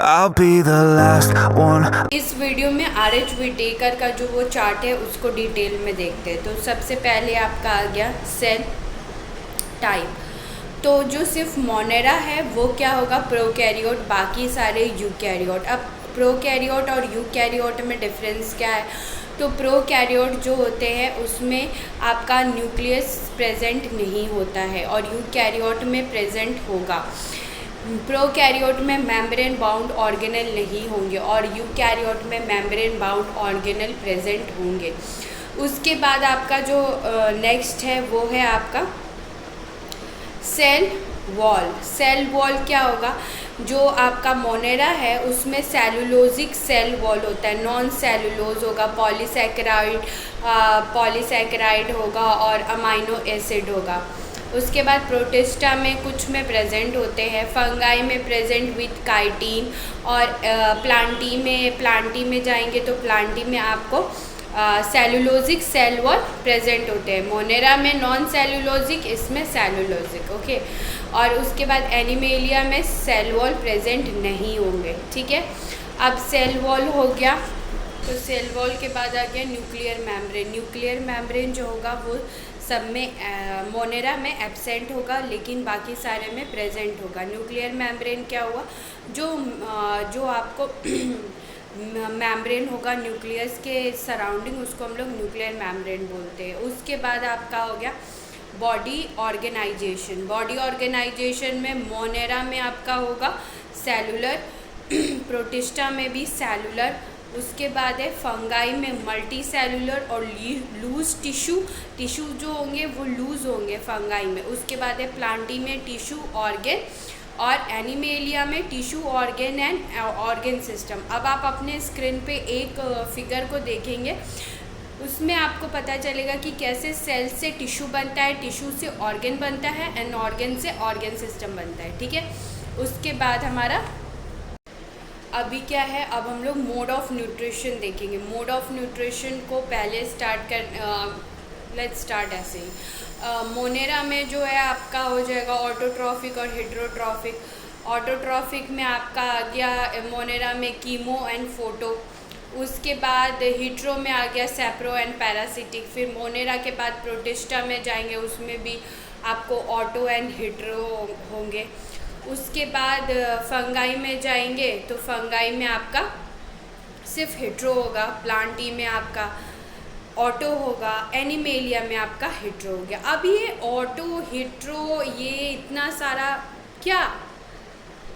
I'll be the last one. इस video में RH Whittaker का जो वो चार्ट है उसको डिटेल में देखते हैं। तो सबसे पहले आपका आ गया सेल टाइप। तो जो सिर्फ मोनेरा है वो क्या होगा, प्रोकैरियोट, बाकी सारे यूकैरियोट। अब प्रोकैरियोट और यूकैरियोट में डिफरेंस क्या है, तो प्रोकैरियोट जो होते हैं उसमें आपका न्यूक्लियस प्रेजेंट नहीं होता है और यूकैरियोट में प्रेजेंट होगा। प्रोकैरियोट में मेम्ब्रेन बाउंड ऑर्गेनेल नहीं होंगे और यूकैरियोट में मेम्ब्रेन बाउंड ऑर्गेनेल प्रेजेंट होंगे। उसके बाद आपका जो नेक्स्ट है वो है आपका सेल वॉल। सेल वॉल क्या होगा, जो आपका मोनेरा है उसमें सेलुलोजिक सेल वॉल होता है, नॉन सेलुलोज होगा, पॉलीसैकेराइड होगा और अमाइनो एसिड होगा। उसके बाद प्रोटिस्टा में कुछ में प्रेजेंट होते हैं, फंगाई में प्रेजेंट विथ काइटिन और प्लांटी में जाएंगे तो प्लांटी में आपको सेलुलोजिक सेल वॉल प्रेजेंट होते हैं। मोनेरा में नॉन सेलुलोजिक, इसमें सेलुलोजिक, ओके। और उसके बाद एनिमेलिया में सेल वॉल प्रेजेंट नहीं होंगे, ठीक है। अब सेल वॉल हो गया, तो सेल वॉल के बाद आ गया न्यूक्लियर मेम्ब्रेन। न्यूक्लियर मेम्ब्रेन जो होगा वो सब में मोनेरा में एब्सेंट होगा लेकिन बाकी सारे में प्रेजेंट होगा। न्यूक्लियर मेम्ब्रेन क्या हुआ, जो आपको मेम्ब्रेन होगा न्यूक्लियस के सराउंडिंग, उसको हम लोग न्यूक्लियर मेम्ब्रेन बोलते हैं। उसके बाद आपका हो गया बॉडी ऑर्गेनाइजेशन। बॉडी ऑर्गेनाइजेशन में मोनेरा में आपका होगा सेलुलर, प्रोटिस्टा में भी सेलुलर। उसके बाद है फंगाई में मल्टी सेलुलर और लूज टिश्यू जो होंगे वो लूज होंगे फंगाई में। उसके बाद है प्लांटी में टिश्यू ऑर्गेन और एनिमेलिया में tissue organ and organ system. अब आप अपने स्क्रीन पे एक फिगर को देखेंगे, उसमें आपको पता चलेगा कि कैसे सेल से टिश्यू बनता है, टिश्यू से ऑर्गेन बनता है एंड ऑर्गेन से ऑर्गेन सिस्टम बनता है, ठीक है। उसके बाद हमारा अभी क्या है, अब हम लोग मोड ऑफ न्यूट्रिशन देखेंगे। मोड ऑफ न्यूट्रिशन को पहले लेट्स स्टार्ट ऐसे ही। मोनेरा में जो है आपका हो जाएगा ऑटोट्रॉफिक और हेट्रोट्रॉफिक। ऑटोट्रॉफिक में आपका आ गया मोनेरा में कीमो एंड फोटो। उसके बाद हिट्रो में आ गया सैप्रो एंड पैरासिटिक। फिर मोनेरा के बाद प्रोटिस्टा में जाएंगे, उसमें भी आपको ऑटो एंड हिट्रो होंगे। उसके बाद फंगाई में जाएंगे तो फंगाई में आपका सिर्फ हिट्रो होगा, प्लांटी में आपका ऑटो होगा, एनिमेलिया में आपका हिट्रो हो गया। अब ये ऑटो हिट्रो ये इतना सारा क्या,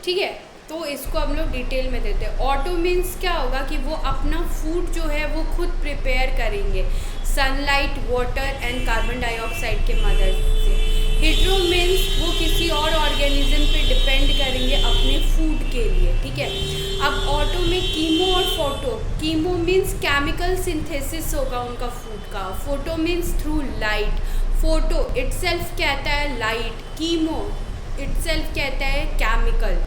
ठीक है, तो इसको हम लोग डिटेल में देते हैं। ऑटो मीन्स क्या होगा कि वो अपना फूड जो है वो खुद प्रिपेयर करेंगे sunlight, water and carbon dioxide के मदद से। हिट्रो मीन्स वो किसी और ऑर्गेनिज्म पे डिपेंड करेंगे अपने फूड के लिए, ठीक है। अब ऑटो में कीमो और photo. Chemo means chemical synthesis होगा उनका फूड का, photo means through light. Photo itself कहता है लाइट, कीमो इटसेल्फ कहता है केमिकल,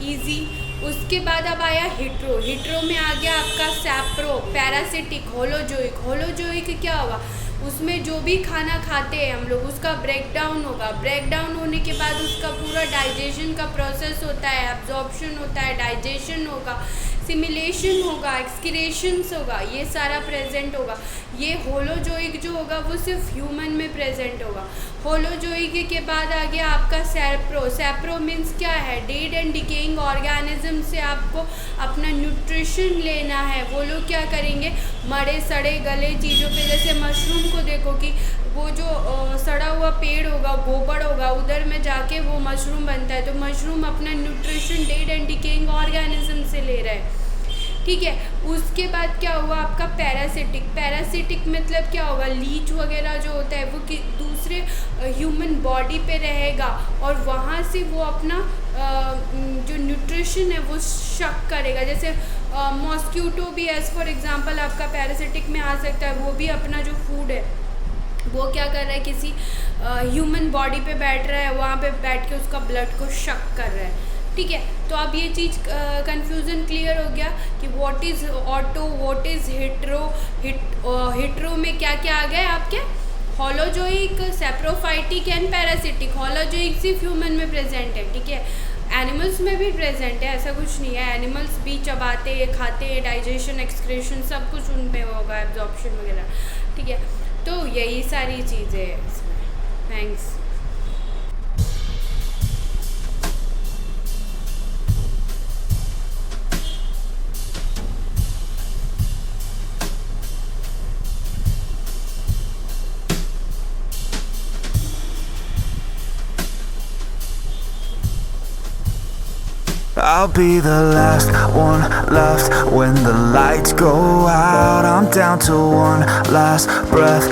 इजी। उसके बाद अब आया हिट्रो। हिट्रो में आ गया आपका सैप्रो, पैरासिटिक, होलोजोइक। होलोजोइक क्या होगा, उसमें जो भी खाना खाते हैं हम लोग उसका ब्रेक डाउन होगा। ब्रेक डाउन होने के बाद उसका पूरा डाइजेशन का प्रोसेस होता है, एब्जॉर्प्शन होता है, डाइजेशन होगा, सिमिलेशन होगा, एक्सक्रीशंस होगा, ये सारा प्रेजेंट होगा। ये होलोजोइक जो होगा वो सिर्फ ह्यूमन में प्रेजेंट होगा। होलोजोइक के बाद आ गया आपका सैप्रो। सैप्रो मीन्स क्या है, डेड एंड डिकेइंग ऑर्गेनिज्म से आपको अपना न्यूट्रिशन लेना है। वो लोग क्या करेंगे, मरे सड़े गले चीज़ों पे, जैसे मशरूम को देखो कि वो जो सड़ा हुआ पेड़ होगा, गोबर होगा, उधर में जाके वो मशरूम बनता है। तो मशरूम अपना nutrition dead and decaying organism से ले रहा है, ठीक है। उसके बाद क्या हुआ आपका पैरासिटिक। पैरासिटिक मतलब क्या होगा, लीच वगैरह जो होता है वो दूसरे ह्यूमन बॉडी पे रहेगा और वहाँ से वो अपना जो न्यूट्रिशन है वो शक करेगा। जैसे मॉस्क्यूटो भी एज फॉर एग्जांपल आपका पैरासिटिक में आ सकता है। वो भी अपना जो फूड है वो क्या कर रहा है, किसी ह्यूमन बॉडी पे बैठ रहा है, वहाँ पे बैठ के उसका ब्लड को शक कर रहा है, ठीक है। तो अब ये चीज़ कंफ्यूजन क्लियर हो गया कि what is auto, what is hetero. Hetero में क्या क्या आ गया आपके, holozoic, saprophytic and parasitic. Holozoic सिर्फ ह्यूमन में प्रेजेंट है, ठीक है। एनिमल्स में भी प्रेजेंट है, ऐसा कुछ नहीं है। एनिमल्स भी चबाते हैं, खाते हैं, डाइजेशन, एक्सक्रीशन सब कुछ उन पे होगा, एब्जॉर्प्शन वगैरह, ठीक है। तो यही सारी चीज़ें हैं इसमें। Thanks. I'll be the last one left when the lights go out. I'm down to one last breath.